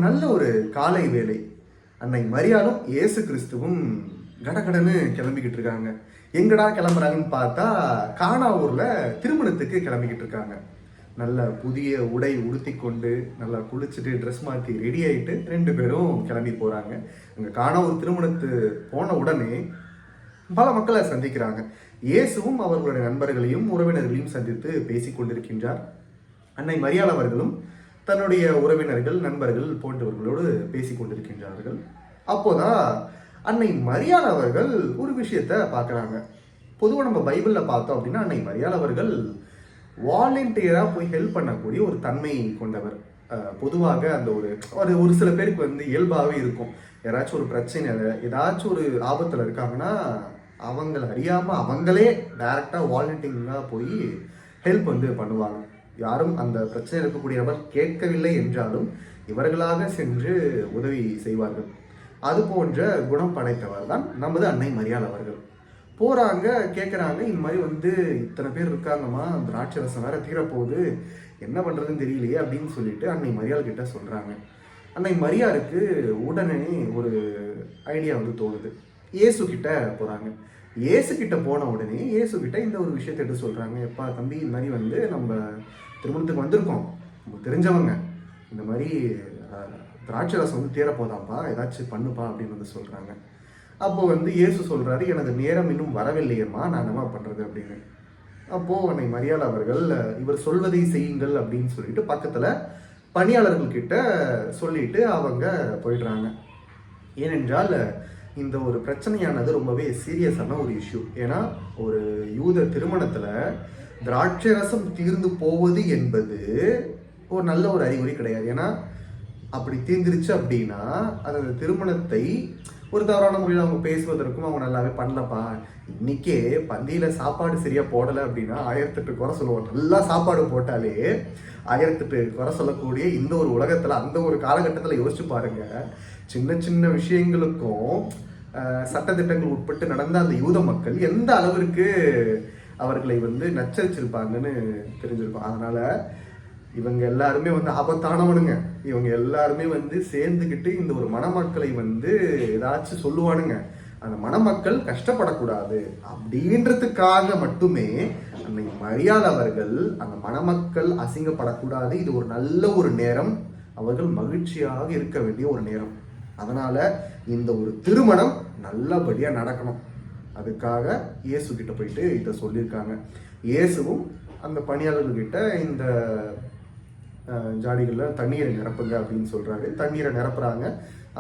நல்ல ஒரு காலை வேலை. அன்னை மரியாளும் இயேசு கிறிஸ்துவும் கடகடன்னு கிளம்பிக்கிட்டு இருக்காங்க. எங்கடா கிளம்புறாங்கன்னு பார்த்தா கானா ஊர்ல திருமணத்துக்கு கிளம்பிக்கிட்டு இருக்காங்க. நல்ல புதிய உடை உடுத்தி கொண்டு நல்லா குளிச்சுட்டு ட்ரெஸ் மாற்றி ரெடி ஆகிட்டு 2 பேரும் கிளம்பி போகிறாங்க. அங்கே கானா ஒரு திருமணத்து போன உடனே பல மக்களை சந்திக்கிறாங்க. இயேசுவும் அவர்களுடைய நண்பர்களையும் உறவினர்களையும் சந்தித்து பேசி கொண்டிருக்கின்றார். அன்னை மரியாள் அவர்களும் தன்னுடைய உறவினர்கள் நண்பர்கள் போன்றவர்களோடு பேசி கொண்டிருக்கின்றார்கள். அப்போதான் அன்னை மரியாள் அவர்கள் ஒரு விஷயத்த பார்க்குறாங்க. பொதுவாக நம்ம பைபிளில் பார்த்தோம் அப்படின்னா அன்னை மரியாள் அவர்கள் வாலண்டியராக போய் ஹெல்ப் பண்ணக்கூடிய ஒரு தன்மை கொண்டவர். பொதுவாக அந்த ஒரு சில பேருக்கு இயல்பாகவே இருக்கும். யாராச்சும் ஒரு பிரச்சனையில் ஏதாச்சும் ஒரு ஆபத்தில் இருக்காங்கன்னா அவங்கள அறியாமல் அவங்களே டைரெக்டாக வாலண்டியராக போய் ஹெல்ப் பண்ணுவாங்க. யாரும் அந்த பிரச்சனை இருக்கக்கூடிய நபர் கேட்கவில்லை என்றாலும் இவர்களாக சென்று உதவி செய்வார்கள். அது போன்ற குணம் படைத்தவர் தான் நமது அன்னை மரியாள் அவர்கள். போகிறாங்க, கேட்குறாங்க, இந்த மாதிரி இத்தனை பேர் இருக்காங்கம்மா, திராட்சை ரசம் வேற தீரப்போகுது, என்ன பண்ணுறதுன்னு தெரியலையே அப்படின்னு சொல்லிட்டு அன்னை மரியாள் கிட்ட சொல்கிறாங்க. அன்னை மரியாளுக்கு உடனே ஒரு ஐடியா தோணுது. இயேசு கிட்ட போகிறாங்க. இயேசு கிட்ட போன உடனே இயேசு கிட்ட இந்த ஒரு விஷயத்தை எடுத்து சொல்கிறாங்க. எப்பா தம்பி, இந்த மாதிரி நம்ம திருமணத்துக்கு வந்திருக்கோம், நமக்கு தெரிஞ்சவங்க, இந்த மாதிரி திராட்சை ரசம் தீரப்போதாப்பா, ஏதாச்சும் பண்ணுப்பா அப்படின்னு சொல்கிறாங்க. அப்போது இயேசு சொல்கிறாரு, எனது நேரம் இன்னும் வரவில்லையம்மா, நான் என்னமா பண்ணுறது அப்படின்னு. அப்போது அன்னை மரியாள் அவர்கள் இவர் சொல்வதை செய்யுங்கள் அப்படின்னு சொல்லிட்டு பக்கத்தில் பணியாளர்கள் கிட்ட சொல்லிட்டு அவங்க போயிடுறாங்க. ஏனென்றால் இந்த ஒரு பிரச்சனையானது ரொம்பவே சீரியஸான ஒரு இஷ்யூ. ஏன்னா ஒரு யூத திருமணத்தில் திராட்சை ரசம் தீர்ந்து போவது என்பது ஒரு நல்ல ஒரு அறிகுறி கிடையாது. ஏன்னா அப்படி தீர்ந்துருச்சு அப்படின்னா அந்த திருமணத்தை ஒரு தவறான முறையில் அவங்க பேசுவதற்கும் அவங்க நல்லாவே பண்ணலப்பா, இன்னைக்கே பந்தியில் சாப்பாடு சரியாக போடலை அப்படின்னா 1008 குறை சொல்லுவோம். நல்லா சாப்பாடு போட்டாலே 1008 குறை சொல்லக்கூடிய இந்த ஒரு உலகத்தில் அந்த ஒரு காலகட்டத்தில் யோசிச்சு பாருங்க. சின்ன சின்ன விஷயங்களுக்கும் சட்டத்திட்டங்கள் உட்பட்டு நடந்த அந்த யூத மக்கள் எந்த அளவிற்கு அவர்களை நச்சரிச்சிருப்பாங்கன்னு தெரிஞ்சிருக்கும். அதனால இவங்க எல்லாருமே ஆபத்தானவனுங்க. இவங்க எல்லாருமே சேர்ந்துக்கிட்டு இந்த ஒரு மணமக்களை ஏதாச்சும் சொல்லுவானுங்க. அந்த மணமக்கள் கஷ்டப்படக்கூடாது அப்படின்றதுக்காக மட்டுமே அன்னை மரியாள் அவர்கள் அந்த மணமக்கள் அசிங்கப்படக்கூடாது, இது ஒரு நல்ல ஒரு நேரம், அவர்கள் மகிழ்ச்சியாக இருக்க வேண்டிய ஒரு நேரம், அதனால இந்த ஒரு திருமணம் நல்லபடியாக நடக்கணும், அதுக்காக இயேசு கிட்ட போயிட்டு இதை சொல்லியிருக்காங்க. இயேசுவும் அந்த பணியாளர்கிட்ட இந்த ஜாடிகளில் தண்ணீரை நிரப்புங்க அப்படின்னு சொல்கிறாரு. தண்ணீரை நிரப்புறாங்க.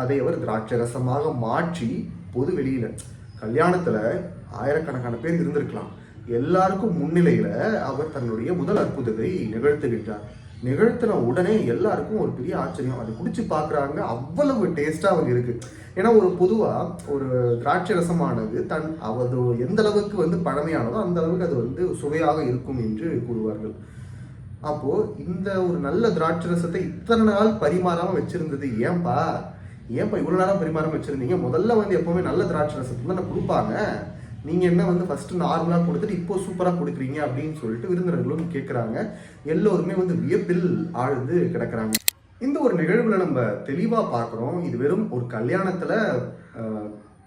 அதை அவர் திராட்சை ரசமாக மாற்றி பொது வெளியில், கல்யாணத்தில் ஆயிரக்கணக்கான பேர் இருந்திருக்கலாம், எல்லாருக்கும் முன்னிலையில் அவர் தன்னுடைய முதல் அற்புதத்தை நிகழ்த்துகின்றார். நிகழ்த்தின உடனே எல்லாருக்கும் ஒரு பெரிய ஆச்சரியம். அதை குடிச்சு பார்க்குறாங்க, அவ்வளவு டேஸ்ட்டாக அவங்க இருக்குது. ஏன்னா ஒரு பொதுவாக ஒரு திராட்சை ரசமானது அது எந்த அளவுக்கு பழமையானதோ அந்த அளவுக்கு அது சுவையாக இருக்கும் என்று கூறுவார்கள். அப்போது இந்த ஒரு நல்ல திராட்சை ரசத்தை இத்தனை நாள் பரிமாறாமல் வச்சுருந்தது ஏன்பா இவ்வளோ நேரம் பரிமாறாமல் வச்சுருந்தீங்க? முதல்ல எப்போவுமே நல்ல திராட்சை ரசத்தை தான் கொடுப்பாங்க, நீங்கள் என்ன ஃபஸ்ட்டு நார்மலாக கொடுத்துட்டு இப்போ சூப்பராக கொடுக்குறீங்க அப்படின்னு சொல்லிட்டு விருந்தினர்களும் கேட்குறாங்க. எல்லோருமே வியப்பில் ஆழ்ந்து கிடக்கிறாங்க. இந்த ஒரு நிகழ்வுல நம்ம தெளிவாக பார்க்குறோம். இது வெறும் ஒரு கல்யாணத்தில்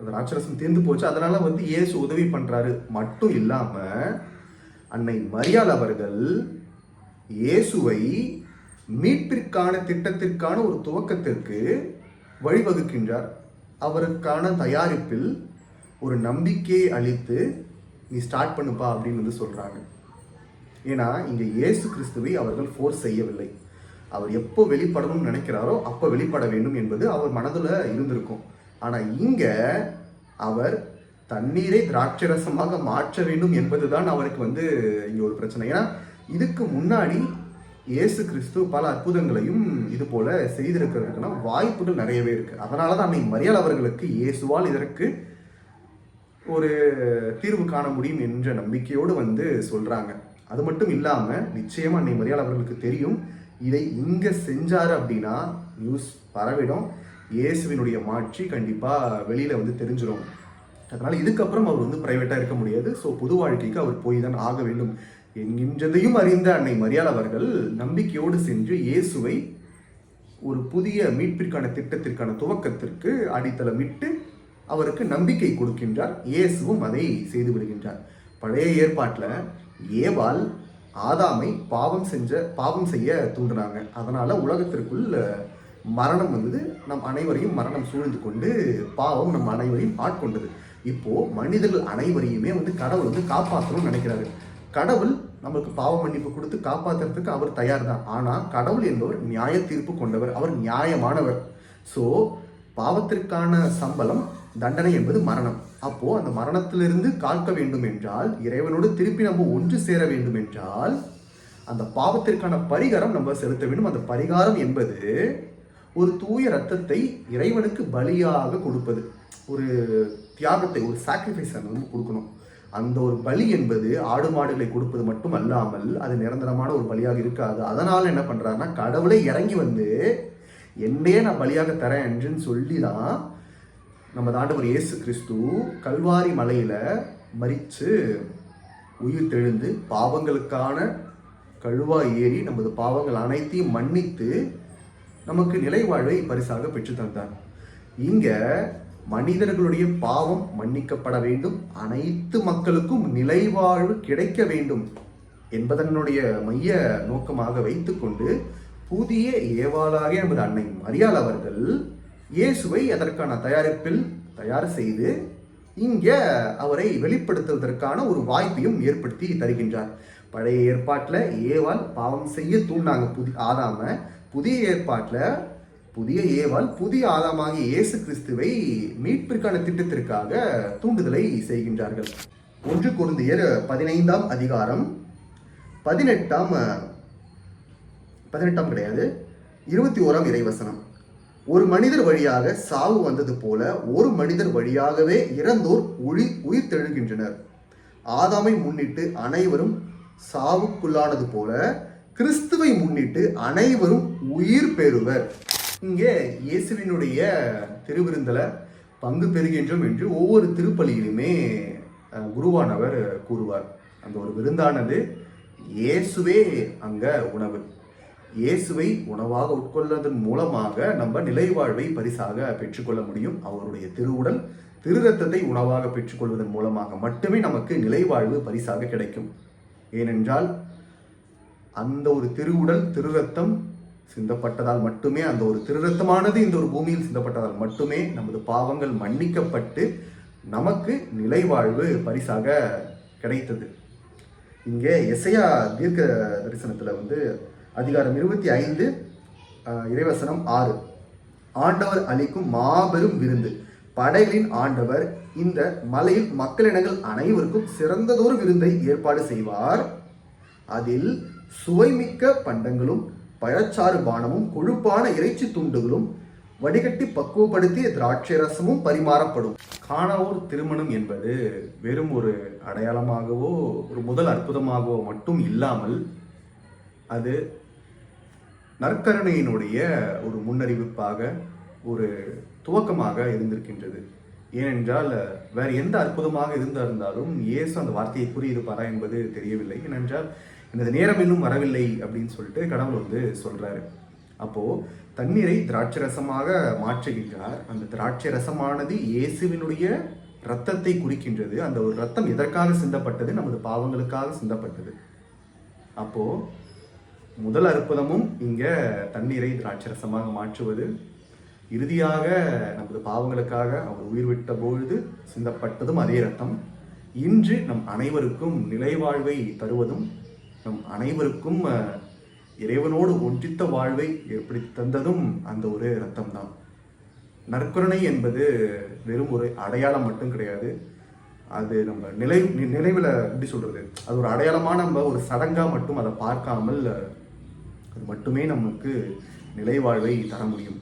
திராட்சரசம் தீர்ந்து போச்சு, அதனால இயேசு உதவி பண்ணுறாரு மட்டும் இல்லாமல் அன்னை மரியாள் அவர்கள் இயேசுவை மீட்பிற்கான திட்டத்திற்கான ஒரு துவக்கத்திற்கு வழிவகுக்கின்றார். அவருக்கான தயாரிப்பில் ஒரு நம்பிக்கையை அளித்து நீ ஸ்டார்ட் பண்ணுப்பா அப்படின்னு சொல்கிறாங்க. ஏன்னா இங்கே இயேசு கிறிஸ்துவை அவர்கள் ஃபோர்ஸ் செய்யவில்லை. அவர் எப்போ வெளிப்படணும்னு நினைக்கிறாரோ அப்போ வெளிப்பட வேண்டும் என்பது அவர் மனதில் இருந்திருக்கும். ஆனால் இங்கே அவர் தண்ணீரை திராட்சை ரசமாக மாற்ற வேண்டும் என்பது தான் அவருக்கு இங்கே ஒரு பிரச்சனை. ஏன்னா இதுக்கு முன்னாடி இயேசு கிறிஸ்து பல அற்புதங்களையும் இது போல செய்திருக்கிறதுக்குன்னா வாய்ப்புகள் நிறையவே இருக்குது. அதனால தான் அன்னை மரியாள் அவர்களுக்கு இயேசுவால் இதற்கு ஒரு தீர்வு காண முடியும் என்ற நம்பிக்கையோடு சொல்கிறாங்க. அது மட்டும் இல்லாமல் நிச்சயமாக அன்னை மரியாள் அவர்களுக்கு தெரியும், இதை இங்கே செஞ்சார் அப்படின்னா நியூஸ் பரவிடும், இயேசுவினுடைய மாட்சி கண்டிப்பாக வெளியில் தெரிஞ்சிடும். அதனால் இதுக்கப்புறம் அவர் ப்ரைவேட்டாக இருக்க முடியாது. ஸோ பொது வாழ்க்கைக்கு அவர் போய் தான் ஆக வேண்டும் என்கின்றதையும் அறிந்த அன்னை மரியாள் அவர்கள் நம்பிக்கையோடு சென்று இயேசுவை ஒரு புதிய மீட்பிற்கான திட்டத்திற்கான துவக்கத்திற்கு அடித்தளமிட்டு அவருக்கு நம்பிக்கை கொடுக்கின்றார். இயேசுவும் அதை செய்து விடுகின்றார். பழைய ஏற்பாட்டில் ஏவாள் ஆதாமை பாவம் செய்ய தூண்டுறாங்க. அதனால உலகத்திற்குள் மரணம் வந்தது. நம் அனைவரையும் மரணம் சூழ்ந்து கொண்டு பாவம் நம் அனைவரையும் ஆட்கொண்டது. இப்போ மனிதர்கள் அனைவரையுமே கடவுள் காப்பாற்றணும்னு நினைக்கிறாரு. கடவுள் நமக்கு பாவ மன்னிப்பு கொடுத்து காப்பாற்றுறதுக்கு அவர் தயார் தான். ஆனால் கடவுள் என்பவர் நியாய தீர்ப்பு கொண்டவர், அவர் நியாயமானவர். ஸோ பாவத்திற்கான சம்பளம் தண்டனை என்பது மரணம். அப்போ அந்த மரணத்திலிருந்து காக்க வேண்டும் என்றால், இறைவனோடு திருப்பி நம்ம ஒன்று சேர வேண்டும் என்றால், அந்த பாவத்திற்கான பரிகாரம் நம்ம செலுத்த வேண்டும். அந்த பரிகாரம் என்பது ஒரு தூய ரத்தத்தை இறைவனுக்கு பலியாக கொடுப்பது, ஒரு தியாகத்தை, ஒரு சாக்ரிஃபைஸ் கொடுக்கணும். அந்த ஒரு பலி என்பது ஆடு மாடுகளை கொடுப்பது மட்டும் அல்லாமல் அது நிரந்தரமான ஒரு பலியாக இருக்காது. அதனால என்ன பண்றாருன்னா, கடவுளை இறங்கி என்னையே நான் பலியாக தரேன் என்று சொல்லி தான் நம்ம ஆண்டவர் இயேசு கிறிஸ்து கல்வாரி மலையில மரித்து உயிர் தெழுந்து பாவங்களுக்கான கழுவா ஏறி நமது பாவங்கள் அனைத்தையும் மன்னித்து நமக்கு நிலை வாழ்வை பரிசாக பெற்று தந்தார். இங்க மனிதர்களுடைய பாவம் மன்னிக்கப்பட வேண்டும், அனைத்து மக்களுக்கும் நிலைவாழ்வு கிடைக்க வேண்டும் என்பதனுடைய மைய நோக்கமாக வைத்துக்கொண்டு புதிய ஏவாளாக நமது அன்னை மரியாள் அவர்கள் இயேசுவை அதற்கான தயாரிப்பில் தயார் செய்து இங்க அவரை வெளிப்படுத்துவதற்கான ஒரு வாய்ப்பையும் ஏற்படுத்தி தருகின்றார். பழைய ஏற்பாட்டில் ஏவாள் பாவம் செய்ய தூண்டாங்க ஆதாம. புதிய ஏற்பாட்டில் புதிய ஏவாள் புதிய ஆதாமாகிய இயேசு கிறிஸ்துவை மீட்பிற்கான திட்டத்திற்காக தூண்டுதலை செய்கின்றார்கள். 1 கொரிந்தியர் 15ஆம் அதிகாரம் 21ஆம் இறைவசனம். ஒரு மனிதர் வழியாக சாவு வந்தது போல ஒரு மனிதர் வழியாகவே இறந்தோர் உயிர் தெழுகின்றனர். ஆதாமை முன்னிட்டு அனைவரும் சாவுக்குள்ளானது போல கிறிஸ்துவை முன்னிட்டு அனைவரும் உயிர் பெறுவர். இங்கே இயேசுவினுடைய திருவிருந்தல பங்கு பெறுகின்றோம் என்று ஒவ்வொரு திருப்பலியிலுமே குருவானவர் கூறுவார். அந்த ஒரு விருந்தானது இயேசுவே அங்க உணவு. இயேசுவை உணவாக உட்கொள்வதன் மூலமாக நம்ம நிலைவாழ்வை பரிசாக பெற்றுக்கொள்ள முடியும். அவருடைய திருவுடல் திரு ரத்தத்தை உணவாக பெற்றுக்கொள்வதன் மூலமாக மட்டுமே நமக்கு நிலைவாழ்வு பரிசாக கிடைக்கும். ஏனென்றால் அந்த ஒரு திருவுடல் திரு ரத்தம் சிந்தப்பட்டதால் மட்டுமே, அந்த ஒரு திருரத்தமானது இந்த ஒரு பூமியில் சிந்தப்பட்டதால் மட்டுமே நமது பாவங்கள் மன்னிக்கப்பட்டு நமக்கு நிலைவாழ்வு பரிசாக கிடைத்தது. இங்கே எசையா தீர்க்க தரிசனத்தில் அதிகாரம் 25 இறைவசனம் 6, ஆண்டவர் அளிக்கும் மாபெரும் விருந்து, படைகளின் ஆண்டவர் இந்த மலையில் மக்களினங்கள் அனைவருக்கும் சிறந்ததொரு விருந்தை ஏற்பாடு செய்வார். அதில் சுவைமிக்க பண்டங்களும் பழச்சாறு பானமும் கொழுப்பான இறைச்சி துண்டுகளும் வடிகட்டி பக்குவப்படுத்திய திராட்சை ரசமும் பரிமாறப்படும். கானாவூர் திருமணம் என்பது வெறும் ஒரு அடையாளமாகவோ ஒரு முதல் அற்புதமாகவோ மட்டும் இல்லாமல் அது நற்கருணையினுடைய ஒரு முன்னறிவிப்பாக ஒரு துவக்கமாக இருந்திருக்கின்றது. ஏனென்றால் வேறு எந்த அற்புதமாக இருந்தாலும் இயேசு அந்த வார்த்தையை கூறியிருப்பாரா என்பது தெரியவில்லை. ஏனென்றால் இந்த நேரம் இன்னும் வரவில்லை அப்படின்னு சொல்லிட்டு கடவுள் சொல்றாரு. அப்போ தண்ணீரை திராட்சை ரசமாக மாற்றுகின்றார். அந்த திராட்சை ரசமானது இயேசுவினுடைய இரத்தத்தை குறிக்கின்றது. அந்த ஒரு இரத்தம் எதற்காக சிந்தப்பட்டது? நமது பாவங்களுக்காக சிந்தப்பட்டது. அப்போ முதல் அற்புதமும் இங்க தண்ணீரை திராட்சை ரசமாக மாற்றுவது, இறுதியாக நமது பாவங்களுக்காக அவர் உயிர் விட்ட பொழுது சிந்தப்பட்டதும் அதே இரத்தம் இன்று நம் அனைவருக்கும் நிலைவாழ்வை தருவதும் நம் அனைவருக்கும் இறைவனோடு ஒன்றித்த வாழ்வை ஏற்படுத்தி தந்ததும் அந்த ஒரு இரத்தம் தான். நற்கருணை என்பது வெறும் ஒரு அடையாளம் மட்டும் கிடையாது. அது நம்ம நினைவில் எப்படி சொல்றது, அது ஒரு அடையாளமாக நம்ம ஒரு சடங்காக மட்டும் அதை பார்க்காமல் அது மட்டுமே நமக்கு நிலைவாழ்வை தர முடியும்.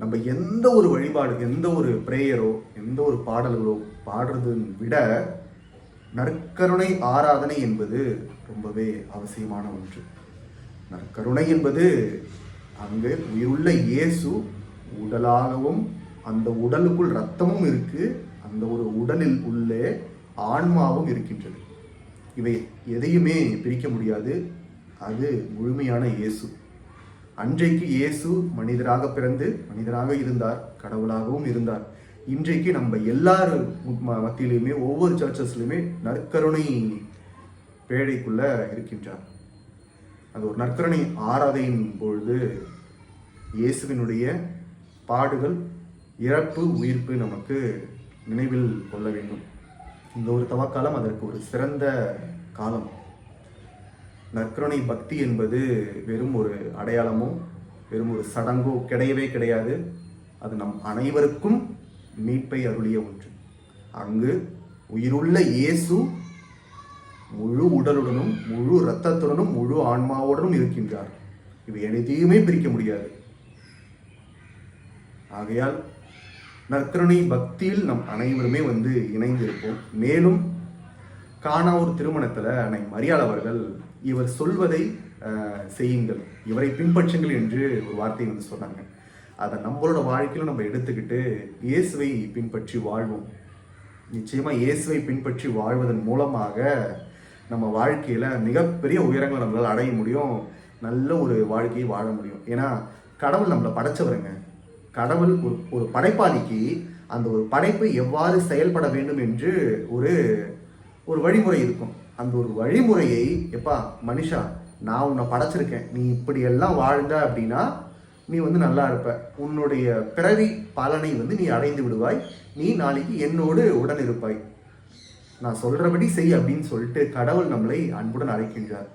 நம்ம எந்த ஒரு வழிபாடு, எந்த ஒரு பிரேயரோ எந்த ஒரு பாடல்களோ பாடுறதை விட நற்கருணை ஆராதனை என்பது ரொம்பவே அவசியமான ஒன்று. நற்கருணை என்பது அங்கு உயிருள்ள இயேசு உடலாகவும் அந்த உடலுக்குள் இரத்தமும் இருக்கு, அந்த ஒரு உடலில் உள்ளே ஆன்மாவும் இருக்கின்றது. இவை எதையுமே பிரிக்க முடியாது. அது முழுமையான இயேசு. அன்றைக்கு இயேசு மனிதராக பிறந்து மனிதராக இருந்தார், கடவுளாகவும் இருந்தார். இன்றைக்கு நம்ம எல்லாரும் மத்தியிலுமே ஒவ்வொரு சர்ச்சஸ்லையுமே நற்கருணை பேழைக்குள்ள இருக்கின்றார். அது ஒரு நற்கருணை ஆராதனையின் பொழுது இயேசுவினுடைய பாடுகள், இறப்பு, உயிர்ப்பு நமக்கு நினைவில் கொள்ள வேண்டும். இந்த ஒரு தவக்காலம் அதற்கு ஒரு சிறந்த காலம். நற்கருணை பக்தி என்பது வெறும் ஒரு அடையாளமோ வெறும் ஒரு சடங்கோ கிடையவே கிடையாது. அது நம் அனைவருக்கும் மீட்பை அருளிய ஒன்று. அங்கு உயிருள்ள இயேசு முழு உடலுடனும் முழு இரத்தத்துடனும் முழு ஆன்மாவுடனும் இருக்கின்றார். இவை எதையுமே பிரிக்க முடியாது. ஆகையால் நற்கருணை பக்தியில் நம் அனைவருமே இணைந்திருப்போம். மேலும் கானாவூர் திருமணத்தில் அன்னை மரியாள் அவர்கள் இவர் சொல்வதை செய்யுங்கள், இவரை பின்பற்றுங்கள் என்று ஒரு வார்த்தையை சொன்னாங்க. அதை நம்மளோட வாழ்க்கையில நம்ம எடுத்துக்கிட்டு இயேசுவை பின்பற்றி வாழ்வோம். நிச்சயமா இயேசுவை பின்பற்றி வாழ்வதன் மூலமாக நம்ம வாழ்க்கையில மிகப்பெரிய உயரங்களை நம்மளால் அடைய முடியும், நல்ல ஒரு வாழ்க்கையை வாழ முடியும். ஏன்னா கடவுள் நம்மளை படைச்சவருங்க. கடவுள் ஒரு படைப்பாளிக்கு அந்த ஒரு படைப்பு எவ்வாறு செயல்பட வேண்டும் என்று ஒரு வழிமுறை இருக்கும். அந்த ஒரு வழிமுறையை எப்பா மனுஷா நான் உன்னை படைச்சிருக்கேன், நீ இப்படி எல்லாம் வாழ்ந்த அப்படின்னா நீ நல்லா இருப்ப, உன்னுடைய பிறவி பலனை நீ அடைந்து விடுவாய், நீ நாளைக்கு என்னோடு உடன் இருப்பாய், நான் சொல்றபடி செய் அப்படின்னு சொல்லிட்டு கடவுள் நம்மளை அன்புடன் அழைக்கின்றார்.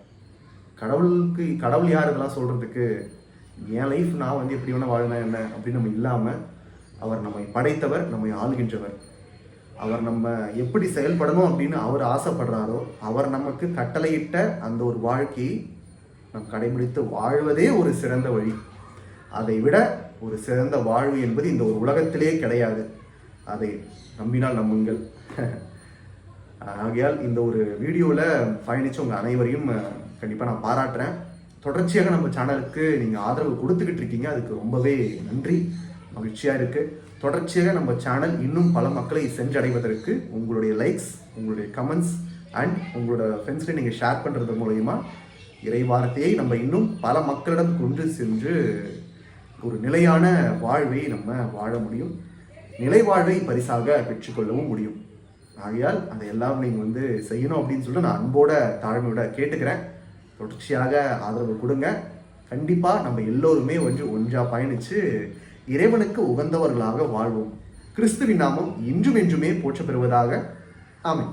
கடவுள் யார் இதெல்லாம் சொல்றதுக்கு? என் லைஃப் நான் எப்படி வேணா வாழ்ந்தா என்ன அப்படின்னு நம்ம இல்லாம, அவர் நம்மை படைத்தவர், நம்மை ஆளுகின்றவர். அவர் நம்ம எப்படி செயல்படணும் அப்படின்னு அவர் ஆசைப்படுறாரோ, அவர் நமக்கு கட்டளையிட்ட அந்த ஒரு வாழ்க்கையை நம் கடைபிடித்து வாழ்வதே ஒரு சிறந்த வழி. அதை விட ஒரு சிறந்த வாழ்வு என்பது இந்த ஒரு உலகத்திலே கிடையாது. அதை நம்பினால் நம்புங்கள். ஆகையால் இந்த ஒரு வீடியோவில் பயணித்து உங்கள் அனைவரையும் கண்டிப்பாக நான் பாராட்டுறேன். தொடர்ச்சியாக நம்ம சேனலுக்கு நீங்கள் ஆதரவு கொடுத்துக்கிட்டு இருக்கீங்க, அதுக்கு ரொம்பவே நன்றி, மகிழ்ச்சியாக இருக்குது. தொடர்ச்சியாக நம்ம சேனல் இன்னும் பல மக்களை சென்றடைவதற்கு உங்களுடைய லைக்ஸ், உங்களுடைய கமெண்ட்ஸ் அண்ட் உங்களோட ஃப்ரெண்ட்ஸ்ல நீங்கள் ஷேர் பண்ணுறது மூலயமா இறைவார்த்தையை நம்ம இன்னும் பல மக்களிடம் கொண்டு சென்று ஒரு நிலையான வாழ்வை நம்ம வாழ முடியும், நிலை வாழ்வை பரிசாக பெற்றுக்கொள்ளவும் முடியும். ஆகையால் அதையெல்லாம் நீங்கள் செய்யணும் அப்படின்னு சொல்லிட்டு நான் அன்போட தாழ்மையோட கேட்டுக்கிறேன். தொடர்ச்சியாக ஆதரவு கொடுங்க. கண்டிப்பாக நம்ம எல்லோருமே ஒன்றாக பயணித்து இறைவனுக்கு உகந்தவர்களாக வாழ்வோம். கிறிஸ்துவின் நாமம் இன்றும் என்றுமே போற்ற பெறுவதாக. ஆமென்.